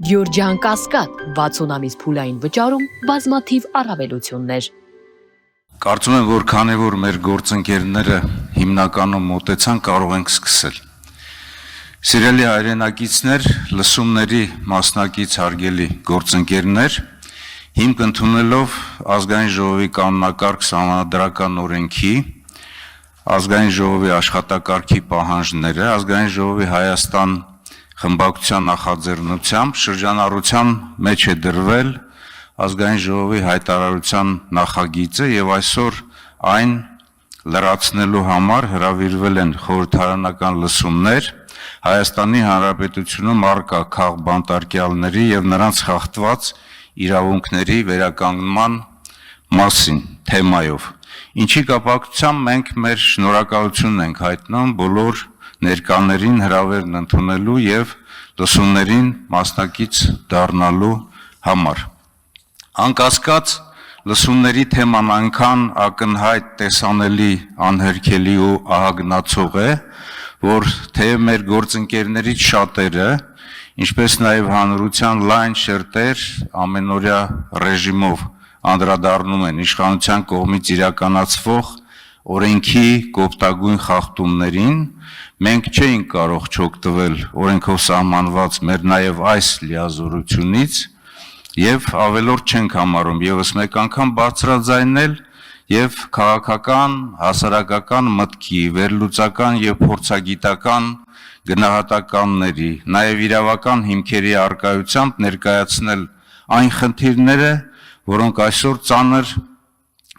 Գյորջյան Կասկադ 60 ամիս փուլային վճարում բազմաթիվ առավելություններ։ Կարծում եմ, որ քանի որ մեր գործընկերները հիմնականում մոտեցան, կարող ենք սկսել։ Սիրելի հայրենակիցներ, լսումների մասնակից հարգելի գործընկերներ, հիմք ընդունելով Ազգային ժողովի կանոնակարգ սահմանադրական օրենքի, Ազգային ժողովի աշխատակարգի պահանջները, Ազգային ժողովի Հայաստան խմբակցության նախաձեռնությամբ շրջանառության մեջ է դրվել Ազգային ժողովի հայտարարության նախագիծը եւ այսօր այն լրացնելու համար հրավիրվել են խորհրդարանական լսումներ Հայաստանի Հանրապետությունում առկա քաղբանտարկյալների եւ նրանց խախտված իրավունքների վերականգնման մասին թեմայով։ Ինչի կապակցությամբ մենք մեր շնորհակալությունն ենք հայտնում բոլոր ներկաներին հրավերն ընդունելու եւ լսումներին մասնակից դառնալու համար։ Անկասկած լսումների թեման այնքան ակնհայտ, տեսանելի, անհերքելի ու ահագնացող է, որ թեև մեր գործընկերներից շատերը, ինչպես նաեւ հանրության լայն շերտեր ամենօրյա ռեժիմով անդրադառնում են իշխանության կողմից իրականացվող օրենքի կոպտագույն խախտումներին, մենք չէինք կարող չօգտվել օրենքով սահմանված մեր նաև այս լիազորությունից եւ ավելորդ չենք համարում եւս մեկ անգամ բարձրաձայնել եւ քաղաքական, հասարակական մտքի, վերլուծական եւ փորձագիտական գնահատականների, նաև իրավական հիմքերի առկայությամբ ներկայացնել այն խնդիրները, որոնք այսօր ծանր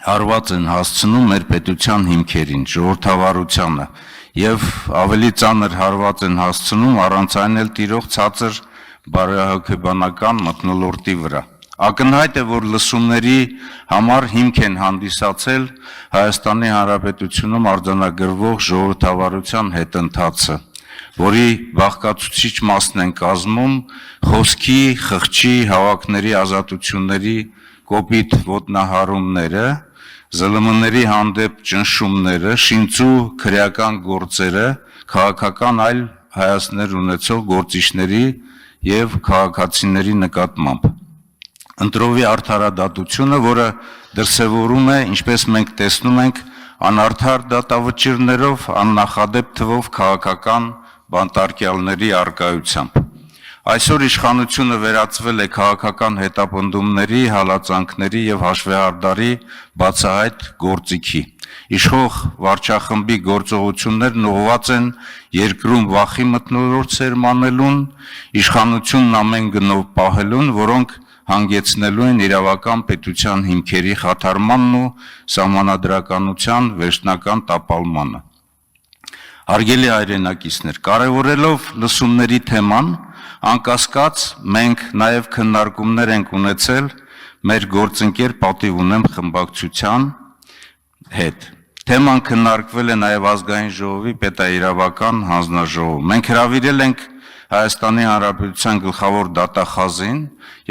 հարված են հասցնում մեր պետության հիմքերին, ժողովրդավարությանը եւ ավելի ծանր հարված են հասցնում առանց այն էլ տիրող ցածր բարոյահոգեբանական մթնոլորտի վրա։ Ակնհայտ է, որ լսումների համար հիմք են հանդիսացել Հայաստանի Հանրապետությունում արձանագրվող ժողովրդավարության հետընթացը, որի բաղկացուցիչ մասն են կազմում խոսքի, խղճի, հավաքների ազատությունների կոպիտ ոտնահարումները, ԶԼՄ-ների հանդեպ ճնշումները, շինծու քրեական գործերը, քաղաքական այլ հայացքներ ունեցող գործիչների եւ քաղաքացիների նկատմամբ։ Ընտրովի արդարադատությունը, որը դրսևորում է, ինչպես մենք տեսնում ենք, անարդար դատավճիռներով, աննախադեպ թվով քաղաքական բանտարկյալների առկայությամբ։ Այսօր իշխանությունը վերածվել է քաղաքական հետապնդումների, հալածանքների եւ հաշվեհարդարի բացահայտ գործիքի։ Իշխող վարչախմբի գործողություններն ուղղված են երկրում վախի մթնոլորտ սերմանելուն, իշխանությունն ամեն գնով պահելուն, որոնք հանգեցնելու են իրավական պետության հիմքերի խաթարմանն ու սահմանադրականության վերջնական տապալմանը։ Հարգելի հայրենակիցներ, կարևորելով լսումների թեման, անկասկած մենք նաև քննարկումներ ենք ունեցել մեր գործընկեր պատիվ ունեմ խմբակցության հետ։ Թեման քննարկվել է նաև Ազգային ժողովի պետաիրավական հանձնաժողովում։ Մենք հրավիրել ենք Հայաստանի Հանրապետության գլխավոր դատախազին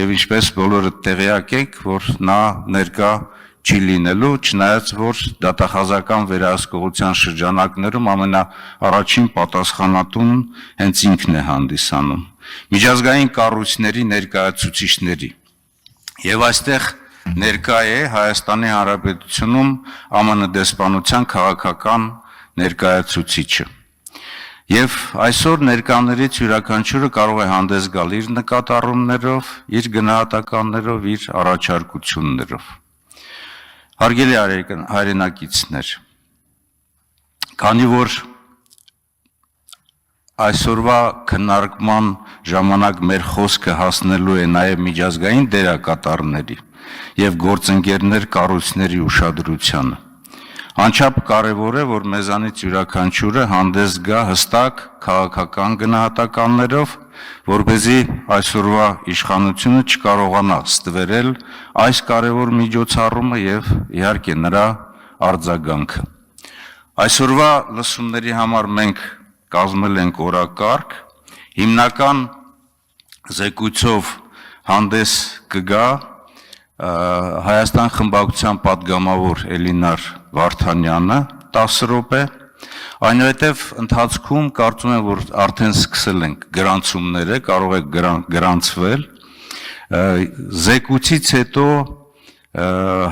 եւ ինչպես բոլորը տեղյակ եք, որ նա ներկա չի լինելու, չնայած որ դատախազական վերահսկողության շրջանակներում ամենաառաջին պատասխանատուն հենց ինքն է հանդիսանում միջազգային կառույցների ներկայացուցիչների։ Եվ այստեղ ներկա է Հայաստանի Հանրապետությունում ԱՄՆ դեսպանության քաղաքական ներկայացուցիչը։ Եվ այսօր ներկաներից յուրաքանչյուրը կարող է հանդես գալ իր նկատառումներով, իր գնահատականներով, իր առաջարկություններով։ Հարգելի հայրենակիցներ, քանի որ այսօրվա քննարկման ժամանակ մեր խոսքը հասնելու է նաև միջազգային դերակատարների եւ գործընկերներ կառույցների ուշադրությանը, անչափ կարևոր է, որ մեզանից յուրաքանչյուրը հանդես գա հստակ քաղաքական գնահատականներով, որպեսզի այսօրվա իշխանությունը չկարողանա ստվերել այս կարևոր միջոցառումը եւ իհարկե նրա արձագանքը։ Այսօրվա լսումների համար մենք կազմել ենք օրակարգ, հիմնական զեկույցով հանդես կգա Հայաստան խմբակցության պատգամավոր Էլինար Վարդանյանը 10 րոպե, Այնուհետև ընթացքում կարծում եմ, որ արդեն սկսել ենք գրանցումները, կարող է գրանցվել, զեկուցից հետո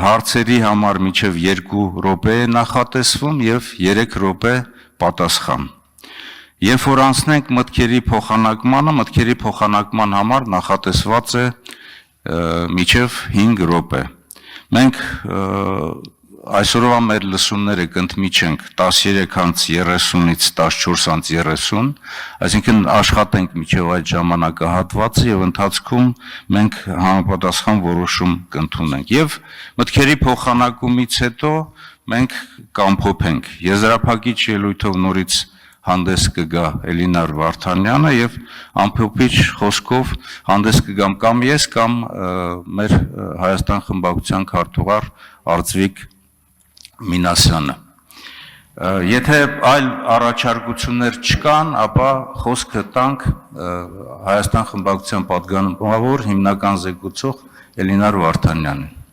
հարցերի համար մինչև 2 րոպե է նախատեսվում եւ 3 րոպե պատասխան։ Երբ որ անցնենք մտքերի փոխանակման համար նախատեսված է մինչև 5 րոպե։ Մենք այսօրվա մեր լսումները կընդմիջենք 13:30-ից 14:30, այսինքն աշխատենք մինչև այդ ժամանակահատվածը եւ ընթացքում մենք համապատասխան որոշում կընդունենք եւ մտքերի փոխանակումից հետո մենք կամփոփենք։ Եզրափակիչ ելույթով նորից հանդես կգա Էլինար Վարդանյանը եւ ամփոփիչ խոսքով հանդես կգամ կամ ես կամ մեր Հայաստան խմբակցության քարտուղար Արծվիկ Մինասյանը։ Եթե այլ առաջարկություններ չկան, ապա խոսքը տանք Հայաստան խմբակցության պատգամավոր հիմնական զեկուցող Էլինար Վարդանյանին։